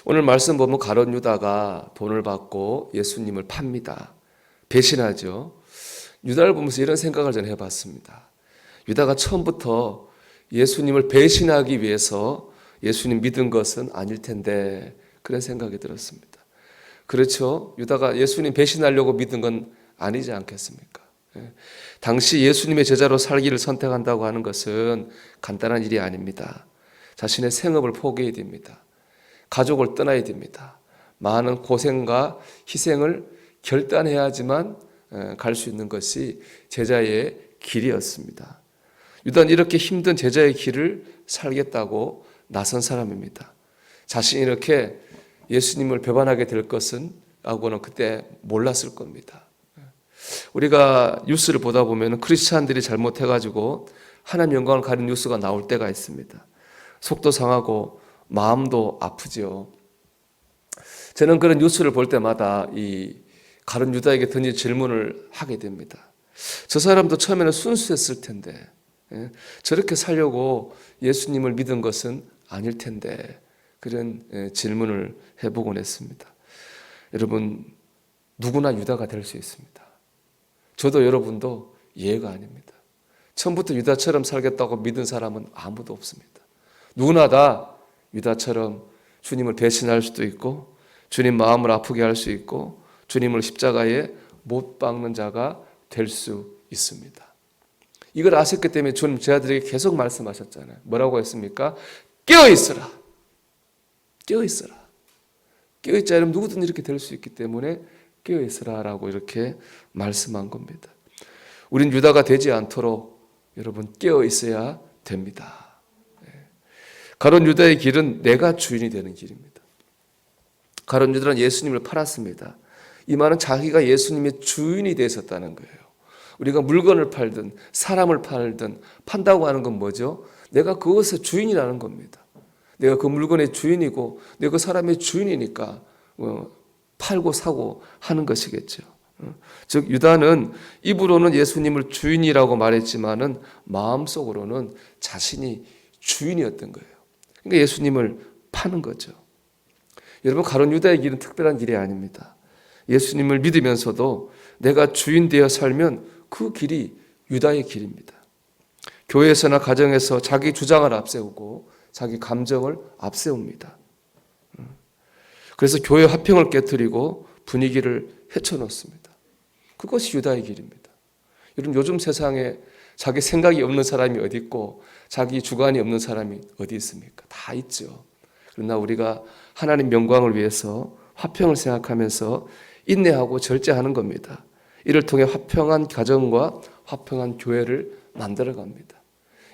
오늘 말씀 보면 가룟 유다가 돈을 받고 예수님을 팝니다. 배신하죠. 유다를 보면서 이런 생각을 저는 해봤습니다. 유다가 처음부터 예수님을 배신하기 위해서 예수님 믿은 것은 아닐 텐데 그런 생각이 들었습니다. 그렇죠. 유다가 예수님 배신하려고 믿은 건 아니지 않겠습니까? 당시 예수님의 제자로 살기를 선택한다고 하는 것은 간단한 일이 아닙니다. 자신의 생업을 포기해야 됩니다. 가족을 떠나야 됩니다. 많은 고생과 희생을 결단해야지만 갈 수 있는 것이 제자의 길이었습니다. 유다는 이렇게 힘든 제자의 길을 살겠다고 나선 사람입니다. 자신이 이렇게 예수님을 배반하게 될 것은 라고는 그때 몰랐을 겁니다. 우리가 뉴스를 보다 보면 크리스찬들이 잘못해가지고 하나님 영광을 가린 뉴스가 나올 때가 있습니다. 속도 상하고 마음도 아프죠. 저는 그런 뉴스를 볼 때마다 이 가룟 유다에게 던진 질문을 하게 됩니다. 저 사람도 처음에는 순수했을 텐데 저렇게 살려고 예수님을 믿은 것은 아닐 텐데 그런 질문을 해보곤 했습니다. 여러분 누구나 유다가 될 수 있습니다. 저도 여러분도 예외가 아닙니다. 처음부터 유다처럼 살겠다고 믿은 사람은 아무도 없습니다. 누구나 다 유다처럼 주님을 배신할 수도 있고 주님 마음을 아프게 할 수 있고 주님을 십자가에 못 박는 자가 될 수 있습니다. 이걸 아셨기 때문에 주님 제자들에게 계속 말씀하셨잖아요. 뭐라고 했습니까? 깨어있으라. 깨어있으라. 깨어있자 이러면 누구든 이렇게 될 수 있기 때문에 깨어있으라라고 이렇게 말씀한 겁니다. 우린 유다가 되지 않도록 여러분 깨어있어야 됩니다. 가룟 유다의 길은 내가 주인이 되는 길입니다. 가룟 유다는 예수님을 팔았습니다. 이 말은 자기가 예수님의 주인이 되셨다는 거예요. 우리가 물건을 팔든 사람을 팔든 판다고 하는 건 뭐죠? 내가 그것의 주인이라는 겁니다. 내가 그 물건의 주인이고 내가 그 사람의 주인이니까 팔고 사고 하는 것이겠죠. 즉 유다는 입으로는 예수님을 주인이라고 말했지만은 마음속으로는 자신이 주인이었던 거예요. 그러니까 예수님을 파는 거죠. 여러분 가룟 유다의 길은 특별한 길이 아닙니다. 예수님을 믿으면서도 내가 주인 되어 살면 그 길이 유다의 길입니다. 교회에서나 가정에서 자기 주장을 앞세우고 자기 감정을 앞세웁니다. 그래서 교회 화평을 깨뜨리고 분위기를 헤쳐놓습니다. 그것이 유다의 길입니다. 여러분 요즘 세상에 자기 생각이 없는 사람이 어디 있고 자기 주관이 없는 사람이 어디 있습니까? 다 있죠. 그러나 우리가 하나님 영광을 위해서 화평을 생각하면서 인내하고 절제하는 겁니다. 이를 통해 화평한 가정과 화평한 교회를 만들어갑니다.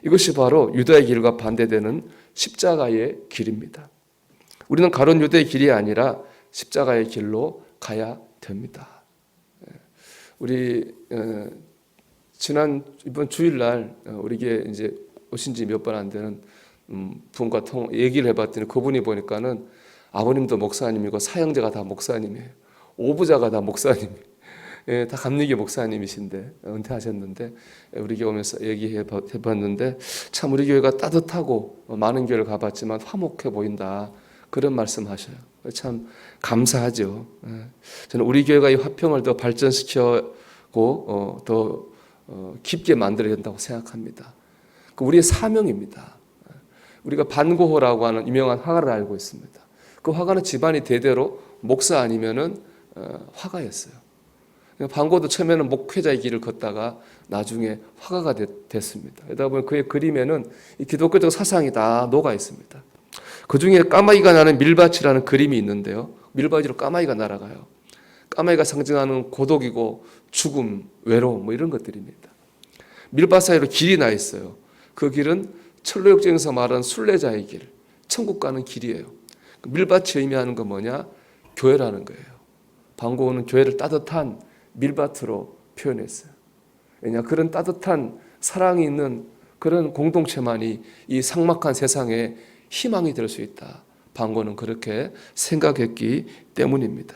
이것이 바로 유다의 길과 반대되는 십자가의 길입니다. 우리는 가룟 유다의 길이 아니라 십자가의 길로 가야 됩니다. 우리 이번 주일날 우리에게 이제 오신 지 몇 번 안 되는 분과 얘기를 해봤더니 그분이 보니까는 아버님도 목사님이고 사형제가 다 목사님이에요. 오부자가 다 목사님이에요. 예, 다 감리교 목사님이신데 은퇴하셨는데 우리 교회 오면서 얘기해봤는데 참 우리 교회가 따뜻하고 많은 교회를 가봤지만 화목해 보인다 그런 말씀하셔요. 참 감사하죠. 저는 우리 교회가 이 화평을 더 발전시키고 더 깊게 만들어야 된다고 생각합니다. 우리의 사명입니다. 우리가 반고호라고 하는 유명한 화가를 알고 있습니다. 그 화가는 집안이 대대로 목사 아니면은 화가였어요. 반고도 처음에는 목회자의 길을 걷다가 나중에 화가가 됐습니다. 그러다 보니 그의 그림에는 이 기독교적 사상이 다 녹아 있습니다. 그 중에 까마귀가 나는 밀밭이라는 그림이 있는데요. 밀밭으로 까마귀가 날아가요. 까마귀가 상징하는 고독이고 죽음, 외로움 뭐 이런 것들입니다. 밀밭 사이로 길이 나 있어요. 그 길은 철로역정에서 말하는 순례자의 길, 천국 가는 길이에요. 밀밭이 의미하는 건 뭐냐? 교회라는 거예요. 반고는 교회를 따뜻한 밀밭으로 표현했어요. 왜냐? 그런 따뜻한 사랑이 있는 그런 공동체만이 이 삭막한 세상에 희망이 될 수 있다. 반고는 그렇게 생각했기 때문입니다.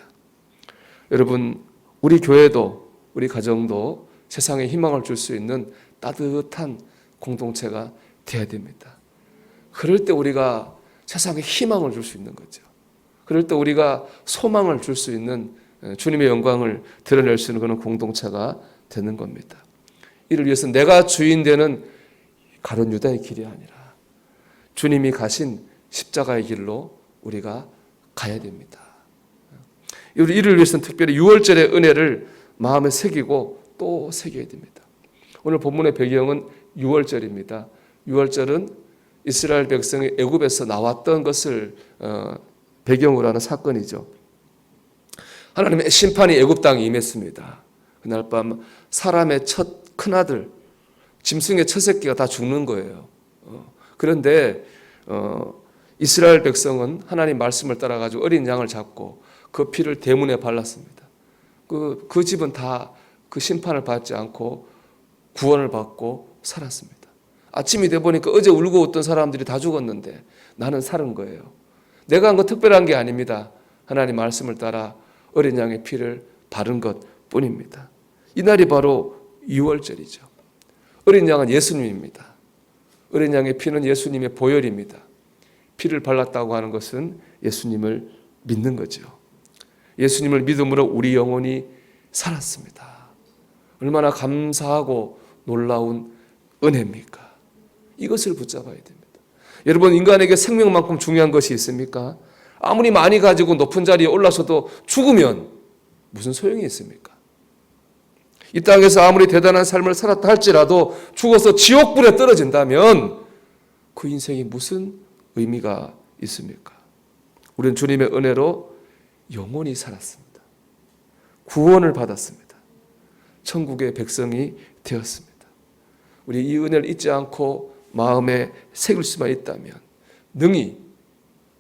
여러분, 우리 교회도 우리 가정도 세상에 희망을 줄 수 있는 따뜻한 공동체가 되어야 됩니다. 그럴 때 우리가 세상에 희망을 줄 수 있는 거죠. 그럴 때 우리가 소망을 줄 수 있는 주님의 영광을 드러낼 수 있는 그런 공동체가 되는 겁니다. 이를 위해서 내가 주인 되는 가룟 유다의 길이 아니라 주님이 가신 십자가의 길로 우리가 가야 됩니다. 이를 위해서는 특별히 6월절의 은혜를 마음에 새기고 또 새겨야 됩니다. 오늘 본문의 배경은 6월절입니다. 6월절은 이스라엘 백성이 애굽에서 나왔던 것을 배경으로 하는 사건이죠. 하나님의 심판이 애굽 땅에 임했습니다. 그날 밤 사람의 첫 큰아들, 짐승의 첫 새끼가 다 죽는 거예요. 그런데 이스라엘 백성은 하나님 말씀을 따라가지고 어린 양을 잡고 그 피를 대문에 발랐습니다. 그 집은 다 그 심판을 받지 않고 구원을 받고 살았습니다. 아침이 돼 보니까 어제 울고 웃던 사람들이 다 죽었는데 나는 살은 거예요. 내가 한 거 특별한 게 아닙니다. 하나님 말씀을 따라 어린 양의 피를 바른 것 뿐입니다. 이날이 바로 6월절이죠. 어린 양은 예수님입니다. 어린 양의 피는 예수님의 보혈입니다. 피를 발랐다고 하는 것은 예수님을 믿는 거죠. 예수님을 믿음으로 우리 영혼이 살았습니다. 얼마나 감사하고 놀라운 은혜입니까? 이것을 붙잡아야 됩니다. 여러분, 인간에게 생명만큼 중요한 것이 있습니까? 아무리 많이 가지고 높은 자리에 올라서도 죽으면 무슨 소용이 있습니까? 이 땅에서 아무리 대단한 삶을 살았다 할지라도 죽어서 지옥불에 떨어진다면 그 인생이 무슨 의미가 있습니까? 우리는 주님의 은혜로 영원히 살았습니다. 구원을 받았습니다. 천국의 백성이 되었습니다. 우리 이 은혜를 잊지 않고 마음에 새길 수만 있다면 능히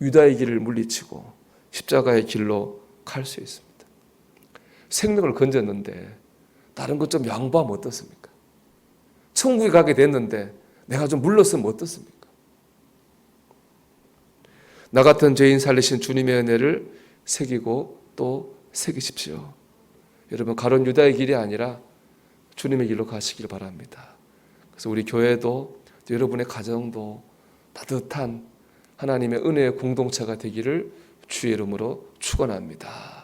유다의 길을 물리치고 십자가의 길로 갈 수 있습니다. 생명을 건졌는데 다른 것 좀 양보하면 어떻습니까? 천국에 가게 됐는데 내가 좀 물렀으면 어떻습니까? 나 같은 죄인 살리신 주님의 은혜를 새기고 또 새기십시오. 여러분, 가룟 유다의 길이 아니라 주님의 길로 가시길 바랍니다. 그래서 우리 교회도 여러분의 가정도 따뜻한 하나님의 은혜의 공동체가 되기를 주의 이름으로 축원합니다.